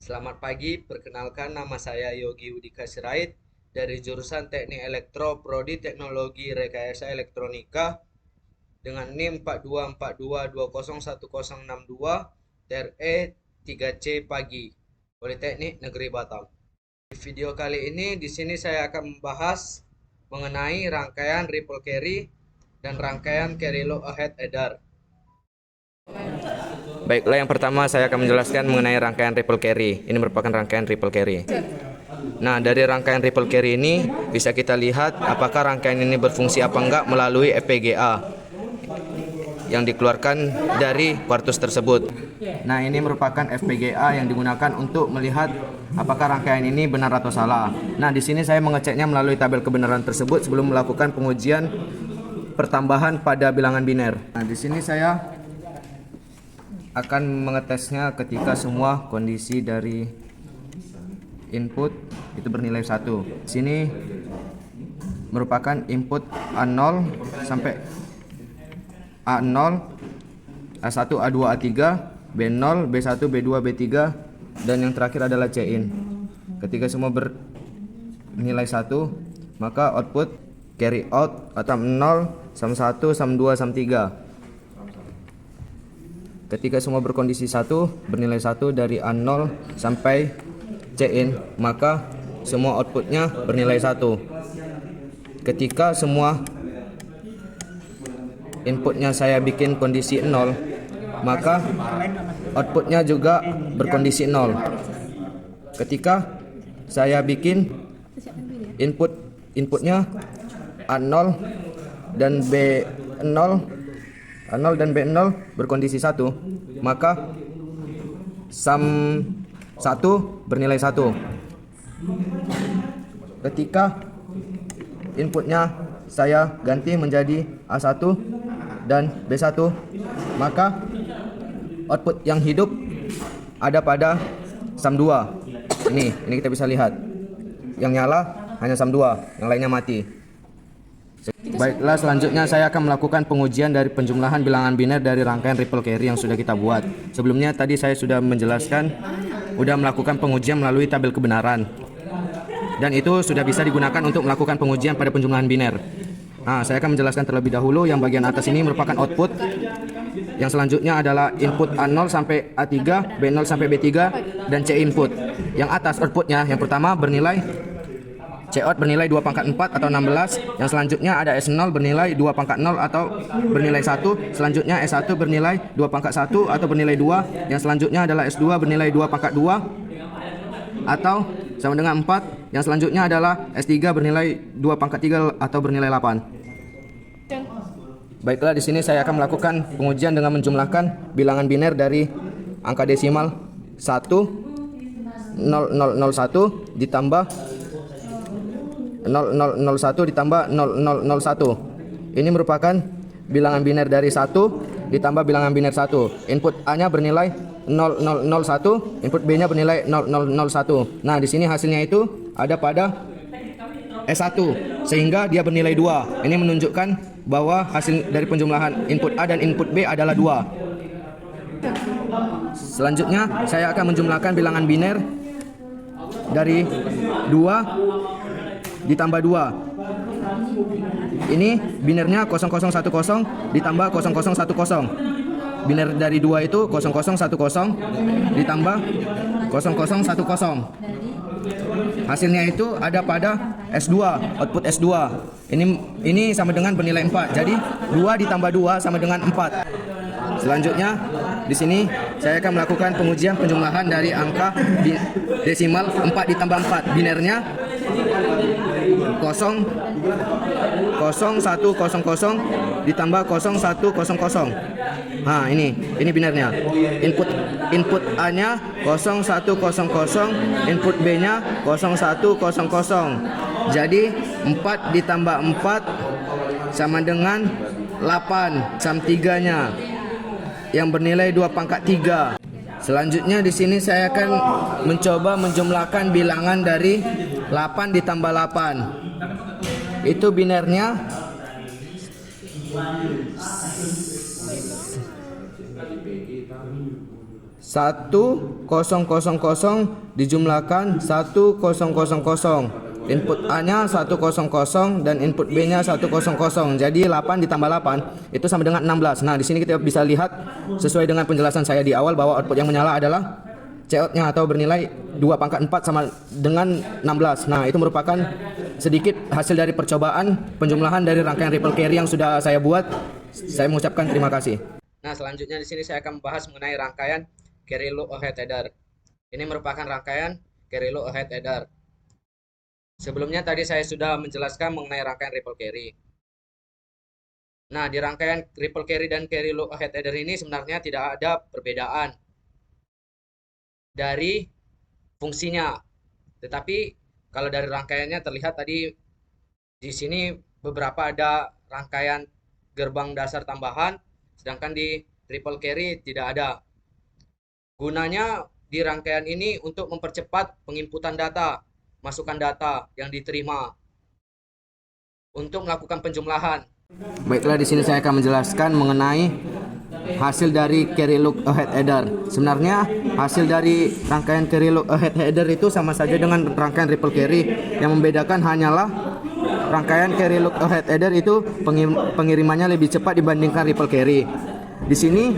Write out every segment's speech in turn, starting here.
Selamat pagi, perkenalkan nama saya Yogi Udika Sirait dari jurusan Teknik Elektro Prodi Teknologi Rekayasa Elektronika dengan NIM 4242201062 TRE 3C Pagi Politeknik Negeri Batam. Di video kali ini di sini saya akan membahas mengenai rangkaian ripple carry dan rangkaian carry low ahead adder. Baiklah, yang pertama saya akan menjelaskan mengenai rangkaian ripple carry. Ini merupakan rangkaian ripple carry. Nah, dari rangkaian ripple carry ini bisa kita lihat apakah rangkaian ini berfungsi apa enggak melalui FPGA yang dikeluarkan dari quartus tersebut. Nah, ini merupakan FPGA yang digunakan untuk melihat apakah rangkaian ini benar atau salah. Nah, di sini saya mengeceknya melalui tabel kebenaran tersebut sebelum melakukan pengujian pertambahan pada bilangan biner. Nah, di sini saya akan mengetesnya ketika semua kondisi dari input itu bernilai 1. Sini merupakan input A0 sampai A0, A1, A2, A3, B0, B1, B2, B3, dan yang terakhir adalah C-in. Ketika semua bernilai 1, maka output carry out atau 0, SAM 1, SAM 2, SAM 3. Ketika semua berkondisi 1, bernilai 1 dari A0 sampai C-in, maka semua outputnya bernilai 1. Ketika semua inputnya saya bikin kondisi 0, maka outputnya juga berkondisi 0. Ketika saya bikin inputnya A0 dan B0 A0 dan B0 berkondisi 1, maka SAM 1 bernilai 1. Ketika inputnya saya ganti menjadi A1 dan B1, maka output yang hidup ada pada SAM 2. Ini kita bisa lihat. Yang nyala hanya SAM 2, yang lainnya mati. Baiklah, selanjutnya saya akan melakukan pengujian dari penjumlahan bilangan biner dari rangkaian ripple carry yang sudah kita buat. Sebelumnya tadi saya sudah menjelaskan, sudah melakukan pengujian melalui tabel kebenaran. Dan itu sudah bisa digunakan untuk melakukan pengujian pada penjumlahan biner. Nah, saya akan menjelaskan terlebih dahulu. Yang bagian atas ini merupakan output. Yang selanjutnya adalah input A0 sampai A3, B0 sampai B3, dan C input. Yang atas outputnya, yang pertama bernilai Cout bernilai 2 pangkat 4 atau 16. Yang selanjutnya ada S0 bernilai 2 pangkat 0 atau bernilai 1. Selanjutnya S1 bernilai 2 pangkat 1 atau bernilai 2. Yang selanjutnya adalah S2 bernilai 2 pangkat 2 atau sama dengan 4. Yang selanjutnya adalah S3 bernilai 2 pangkat 3 atau bernilai 8. Baiklah, di sini saya akan melakukan pengujian dengan menjumlahkan bilangan biner dari angka desimal 1 0001 ditambah 0001 ditambah 0001. Ini merupakan bilangan biner dari 1 ditambah bilangan biner 1. Input A-nya bernilai 0001, input B-nya bernilai 0001. Nah, di sini hasilnya itu ada pada S1 sehingga dia bernilai 2. Ini menunjukkan bahwa hasil dari penjumlahan input A dan input B adalah 2. Selanjutnya saya akan menjumlahkan bilangan biner dari 2 ditambah 2. Ini binernya 0010 ditambah 0010. Biner dari 2 itu 0010 ditambah 0010. Hasilnya itu ada pada S2, output S2. Ini sama dengan bernilai 4. Jadi 2 ditambah 2 sama dengan 4. Selanjutnya di sini saya akan melakukan pengujian penjumlahan dari angka desimal 4 ditambah 4. Binernya 0100 ditambah 0100. Nah, ini binernya. Input A-nya 0100, input B-nya 0100. Jadi 4 ditambah 4 sama dengan 8. SAM 3-nya yang bernilai 2 pangkat 3. Selanjutnya di sini saya akan mencoba menjumlahkan bilangan dari 8 ditambah 8. Itu binernya 1 1000 dijumlahkan 1000. Input A-nya 100 dan input B-nya 100. Jadi 8 ditambah 8 itu sama dengan 16. Nah, di sini kita bisa lihat sesuai dengan penjelasan saya di awal bahwa output yang menyala adalah COT-nya atau bernilai 2/4 sama dengan 16. Nah, itu merupakan sedikit hasil dari percobaan penjumlahan dari rangkaian ripple carry yang sudah saya buat. Saya mengucapkan terima kasih. Nah, selanjutnya di sini saya akan membahas mengenai rangkaian carry loop ahead header. Ini merupakan rangkaian carry loop ahead header. Sebelumnya tadi saya sudah menjelaskan mengenai rangkaian ripple carry. Nah, di rangkaian ripple carry dan carry loop ahead header ini sebenarnya tidak ada perbedaan dari fungsinya. Tetapi kalau dari rangkaiannya terlihat tadi di sini beberapa ada rangkaian gerbang dasar tambahan, sedangkan di ripple carry tidak ada. Gunanya di rangkaian ini untuk mempercepat penginputan data, masukan data yang diterima untuk melakukan penjumlahan. Baiklah, di sini saya akan menjelaskan mengenai hasil dari carry loop ahead header. Sebenarnya hasil dari rangkaian carry loop ahead header itu sama saja dengan rangkaian ripple carry. Yang membedakan hanyalah rangkaian carry loop ahead header itu pengirimannya lebih cepat dibandingkan ripple carry. Di sini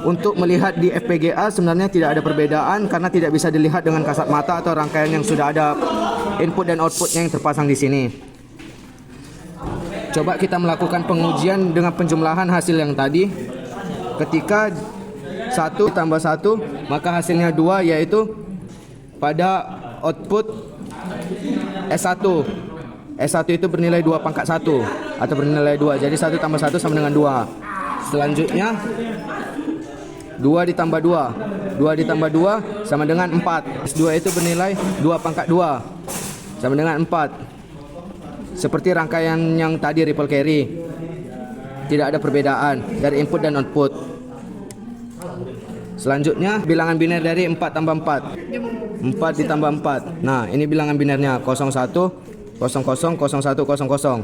untuk melihat di FPGA sebenarnya tidak ada perbedaan karena tidak bisa dilihat dengan kasat mata atau rangkaian yang sudah ada input dan outputnya yang terpasang di sini. Coba kita melakukan pengujian dengan penjumlahan hasil yang tadi. Ketika 1 tambah 1 maka hasilnya 2, yaitu pada output S1. S1 itu bernilai 2/1 atau bernilai 2. Jadi 1 tambah 1 sama dengan 2. Selanjutnya 2 ditambah 2. 2 ditambah 2 sama dengan 4. S2 itu bernilai 2/2 sama dengan 4. Seperti rangkaian yang tadi ripple carry. Tidak ada perbedaan dari input dan output. Selanjutnya bilangan biner dari 4 tambah 4. 4 ditambah 4. Nah, ini bilangan binernya 01 00 01 00.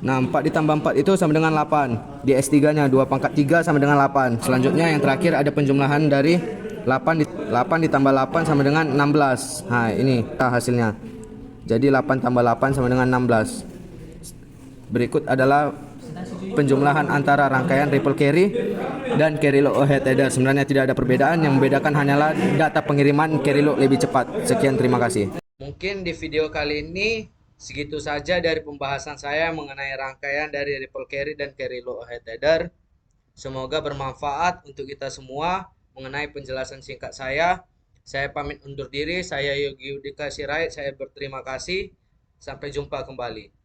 Nah, 4 ditambah 4 itu sama dengan 8. Di S3-nya 2/3 sama dengan 8. Selanjutnya yang terakhir ada penjumlahan dari 8 ditambah 8 sama dengan 16. Nah, ini hasilnya. Jadi 8 tambah 8 sama dengan 16. Berikut adalah penjumlahan antara rangkaian ripple carry dan carry loop ahead header. Sebenarnya tidak ada perbedaan, yang membedakan hanyalah data pengiriman carry loop lebih cepat. Sekian, terima kasih. Mungkin di video kali ini segitu saja dari pembahasan saya mengenai rangkaian dari ripple carry dan carry loop ahead header. Semoga bermanfaat untuk kita semua mengenai penjelasan singkat saya. Saya pamit undur diri. Saya Yogi Udika Sirait. Saya berterima kasih. Sampai jumpa kembali.